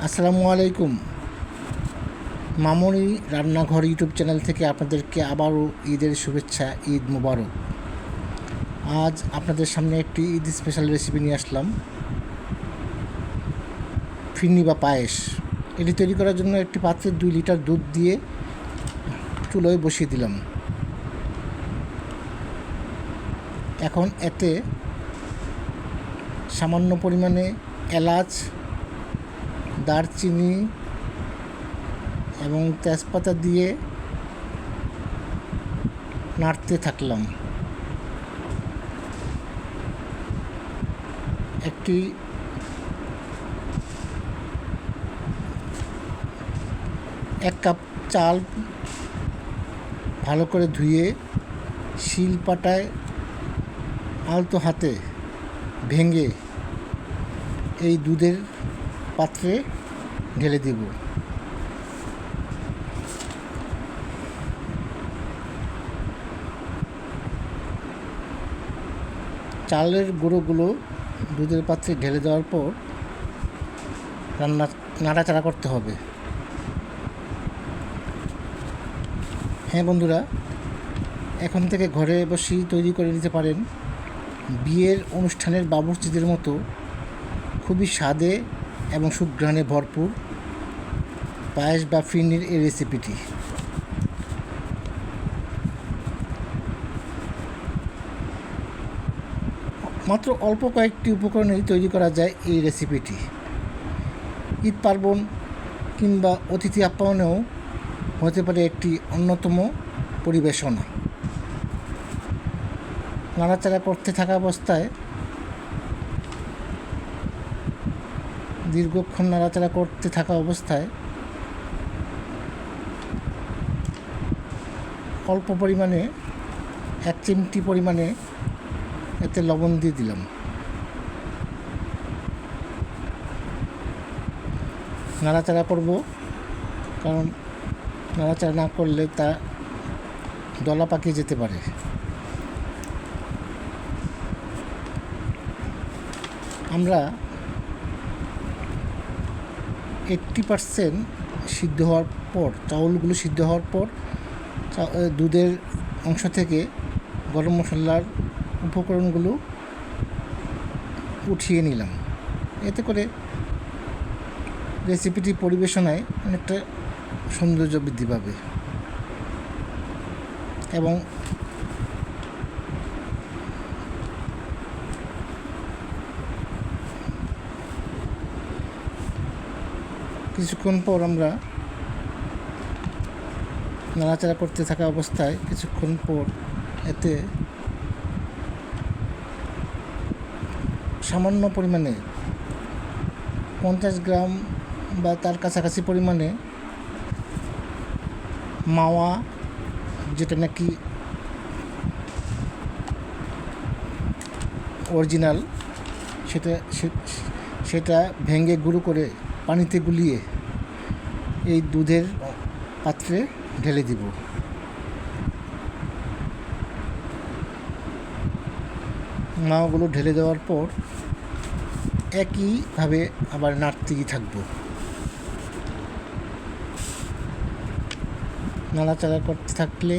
আসসালামু আলাইকুম। মামুনি রান্নাঘর ইউটিউব চ্যানেল থেকে আপনাদেরকে আবারও ঈদের শুভেচ্ছা, ঈদ মোবারক। আজ আপনাদের সামনে একটি ঈদ স্পেশাল রেসিপি নিয়ে আসলাম, ফিরনি বা পায়েস। এটি তৈরি করার জন্য একটি পাত্রে 2 লিটার দুধ দিয়ে চুলোয় বসিয়ে দিলাম। এখন এতে সামান্য পরিমাণে এলাচ, দারচিনি এবং তেজপাতা দিয়ে নাড়তে থাকলাম। একটি এক কাপ চাল ভালো করে ধুয়ে শিলপাটায় আলতো হাতে ভেঙে এই দুধের পাত্রে ঢেলে দেব। চালের গুঁড়োগুলো দুধের পাত্রে ঢেলে দেওয়ার পর নাড়াচাড়া করতে হবে। হ্যাঁ বন্ধুরা, এখন থেকে ঘরে বসেই তৈরি করে নিতে পারেন বিয়ের অনুষ্ঠানের বাবুর্চিদের মতো খুবই স্বাদে এবং সুঘ্রাণে ভরপুর পায়েস বা ফিরনির এই রেসিপিটি। মাত্র অল্প কয়েকটি উপকরণেই তৈরি করা যায় এই রেসিপিটি। ঈদ পার্বণ কিংবা অতিথি আপ্যায়নেও হতে পারে একটি অন্যতম পরিবেশনা। নাড়াচাড়া করতে থাকা অবস্থায় দীর্ঘক্ষণ নাড়াচাড়া করতে থাকা অবস্থায় অল্প পরিমাণে 1 চিমটি পরিমাণে এতে লবণ দিয়ে দিলাম। নাড়াচাড়া করব, কারণ নাড়াচাড়া না করলে তা দলা পাকিয়ে যেতে পারে। আমরা 80% সিদ্ধ হওয়ার পর, চাউলগুলো সিদ্ধ হওয়ার পর দুধের অংশ থেকে গরম মশলার উপকরণগুলো উঠিয়ে নিলাম। এতে করে রেসিপিটি পরিবেশনায় অনেকটা সৌন্দর্য বৃদ্ধি পাবে এবং কিছুক্ষণ পর আমরা নাড়াচাড়া করতে থাকা অবস্থায় কিছুক্ষণ পর এতে সামান্য পরিমাণে 50 গ্রাম বা তার কাছাকাছি পরিমাণে মাওয়া, যেটা নাকি অরিজিনাল, সেটা ভেঙে গুঁড়ো করে পানিতে গুলিয়ে এই দুধের পাত্রে ঢেলে দিব। মাওয়াগুলো ঢেলে দেওয়ার পর একইভাবে আবার নাড়তেই থাকবো। নাড়াচাড়া করতে থাকলে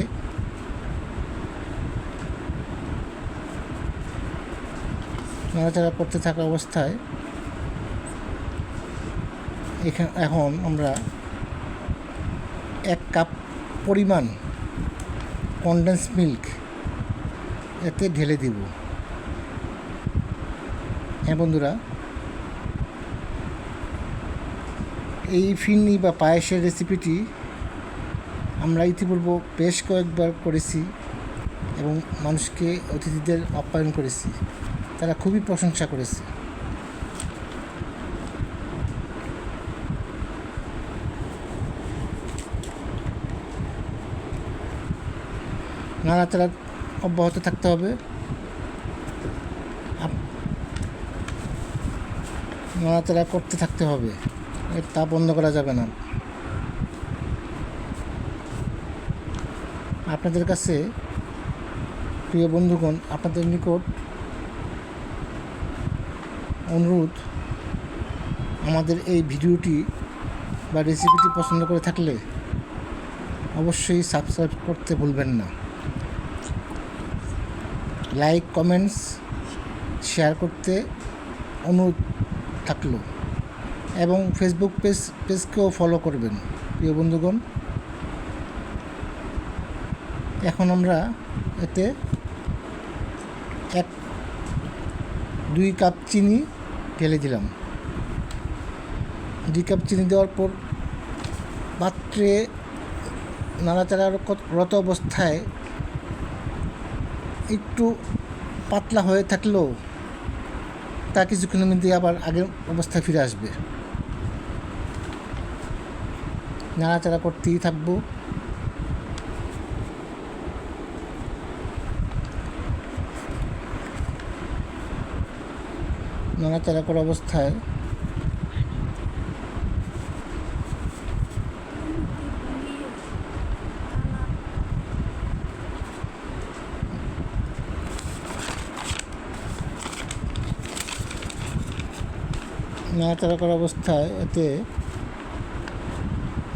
নাড়াচাড়া করতে থাকা অবস্থায় এখন আমরা 1 কাপ পরিমাণ কনডেন্স মিল্ক এতে ঢেলে দিব। হ্যাঁ বন্ধুরা, এই ফিরনি বা পায়েসের রেসিপিটি আমরা ইতিপূর্বে বেশ কয়েকবার করেছি এবং মানুষকে, অতিথিদের আপ্যায়ন করেছি। তারা খুবই প্রশংসা করেছে। নাড়াচাড়া অব্যাহত থাকতে হবে, নাড়াচাড়া করতে থাকতে হবে, তা বন্ধ করা যাবে না। আপনাদের কাছে প্রিয় বন্ধুগণ, আপনাদের নিকট অনুরোধ, আমাদের এই ভিডিওটি বা রেসিপিটি পছন্দ করে থাকলে অবশ্যই সাবস্ক্রাইব করতে ভুলবেন না। লাইক, কমেন্টস, শেয়ার করতে অনুরোধ থাকলো এবং ফেসবুক পেজকেও ফলো করবেন প্রিয় বন্ধুগণ। এখন আমরা এতে 2 কাপ চিনি ঢেলে দিলাম। 2 কাপ চিনি দেওয়ার পর পাত্রে নাড়াচাড়ারত অবস্থায় একটু পাতলা হয়ে থাকলেও তা কিছুক্ষণের মধ্যে আবার আগের অবস্থায় ফিরে আসবে। নাড়াচাড়া করতেই থাকবো। নাড়াচাড়া করা অবস্থায় এতে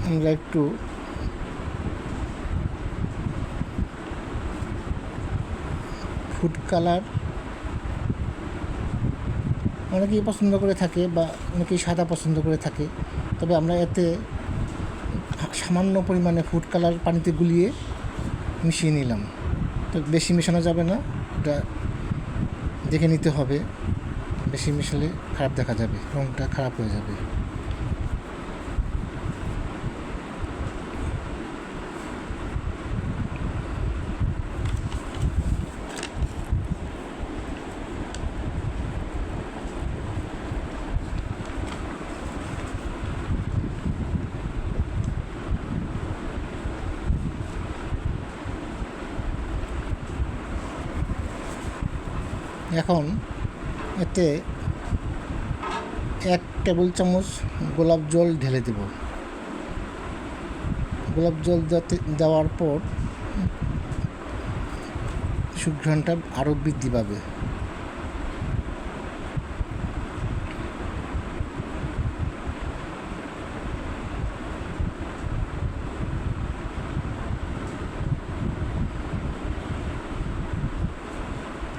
আমরা একটু ফুড কালার অনেকেই পছন্দ করে থাকে বা অনেকেই সাদা পছন্দ করে থাকে, তবে আমরা এতে সামান্য পরিমাণে ফুড কালার পানিতে গুলিয়ে মিশিয়ে নিলাম। তো বেশি মেশানো যাবে না, এটা দেখে নিতে হবে। বেশি মেশালে খারাপ দেখা যাবে, রঙটা খারাপ হয়ে যাবে। এখন এতে 1 টেবিল চামচ গোলাপ জল ঢেলে দেব। গোলাপ জল দেওয়ার পর সুঘ্রাণটা আরও বৃদ্ধি পাবে।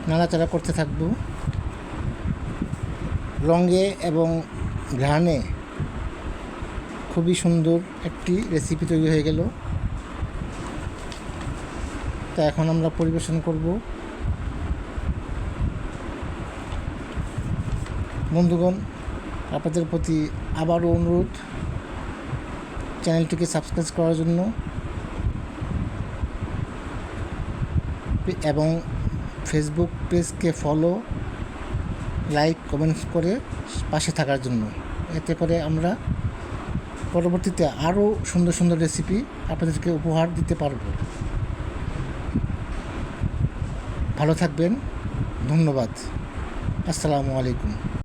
নাড়াচাড়া করতে থাকবো। রঙে এবং ঘ্রাণে খুবই সুন্দর একটি রেসিপি তৈরি হয়ে গেল। তা এখন আমরা পরিবেশন করব। বন্ধুগণ, আপনাদের প্রতি আবারও অনুরোধ, চ্যানেলটিকে সাবস্ক্রাইব করার জন্য এবং ফেসবুক পেজকে ফলো, লাইক, কমেন্টস করে পাশে থাকার জন্য। এতে করে আমরা পরবর্তীতে আরও সুন্দর সুন্দর রেসিপি আপনাদেরকে উপহার দিতে পারব। ভালো থাকবেন। ধন্যবাদ। আসসালামু আলাইকুম।